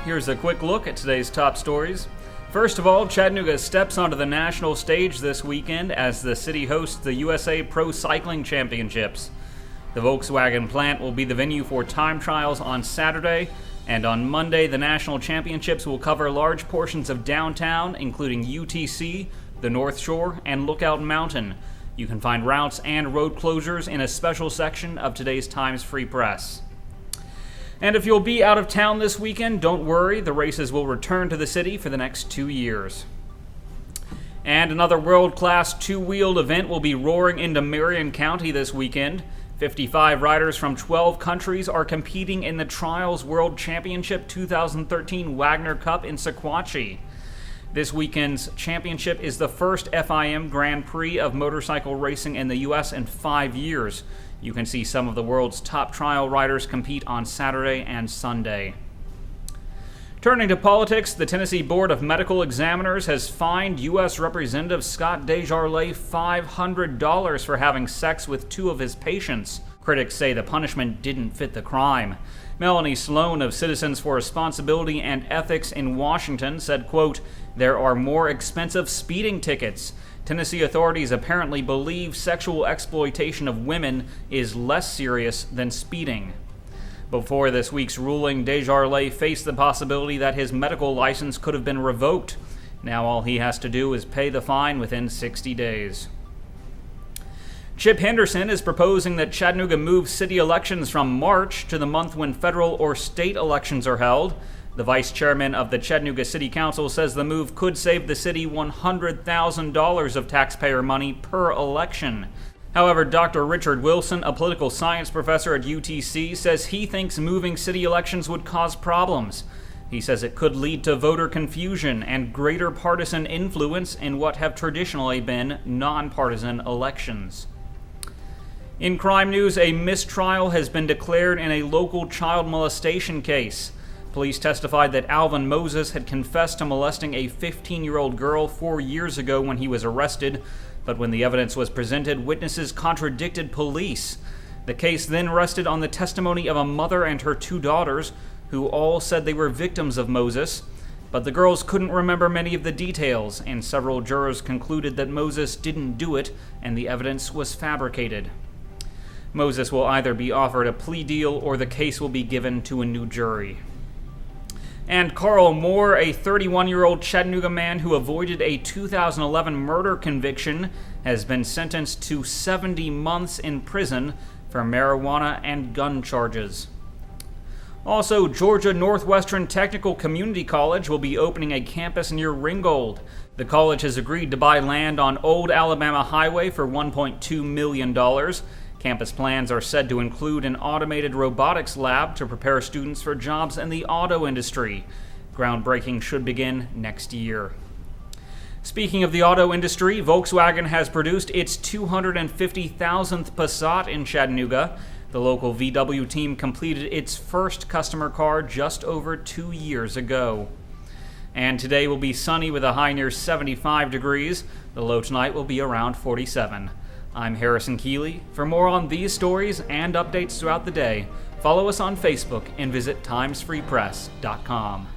Here's a quick look at today's top stories. First of all, Chattanooga steps onto the national stage this weekend as the city hosts the USA Pro Cycling Championships. The Volkswagen plant will be the venue for time trials on Saturday, and on Monday, the national championships will cover large portions of downtown, including UTC, the North Shore, and Lookout Mountain. You can find routes and road closures in a special section of today's Times Free Press. And if you'll be out of town this weekend, don't worry, the races will return to the city for the next 2 years. And another world-class two-wheeled event will be roaring into Marion County this weekend. 55 riders from 12 countries are competing in the Trials World Championship 2013 Wagner Cup in Sequatchie. This weekend's championship is the first FIM Grand Prix of motorcycle racing in the U.S. in 5 years. You can see some of the world's top trial riders compete on Saturday and Sunday. Turning to politics, the Tennessee Board of Medical Examiners has fined U.S. Representative Scott DesJarlais $500 for having sex with 2 of his patients. Critics say the punishment didn't fit the crime. Melanie Sloan of Citizens for Responsibility and Ethics in Washington said, quote, "There are more expensive speeding tickets. Tennessee authorities apparently believe sexual exploitation of women is less serious than speeding." Before this week's ruling, DesJarlais faced the possibility that his medical license could have been revoked. Now all he has to do is pay the fine within 60 days. Chip Henderson is proposing that Chattanooga move city elections from March to the month when federal or state elections are held. The vice chairman of the Chattanooga City Council says the move could save the city $100,000 of taxpayer money per election. However, Dr. Richard Wilson, a political science professor at UTC, says he thinks moving city elections would cause problems. He says it could lead to voter confusion and greater partisan influence in what have traditionally been nonpartisan elections. In crime news, a mistrial has been declared in a local child molestation case. Police testified that Alvin Moses had confessed to molesting a 15-year-old girl 4 years ago when he was arrested, but when the evidence was presented, witnesses contradicted police. The case then rested on the testimony of a mother and her 2 daughters, who all said they were victims of Moses, but the girls couldn't remember many of the details, and several jurors concluded that Moses didn't do it and the evidence was fabricated. Moses will either be offered a plea deal or the case will be given to a new jury. And Carl Moore, a 31-year-old Chattanooga man who avoided a 2011 murder conviction, has been sentenced to 70 months in prison for marijuana and gun charges. Also, Georgia Northwestern Technical Community College will be opening a campus near Ringgold. The college has agreed to buy land on Old Alabama Highway for $1.2 million. Campus plans are said to include an automated robotics lab to prepare students for jobs in the auto industry. Groundbreaking should begin next year. Speaking of the auto industry, Volkswagen has produced its 250,000th Passat in Chattanooga. The local VW team completed its first customer car just over 2 years ago. And today will be sunny with a high near 75 degrees. The low tonight will be around 47. I'm Harrison Keeley. For more on these stories and updates throughout the day, follow us on Facebook and visit timesfreepress.com.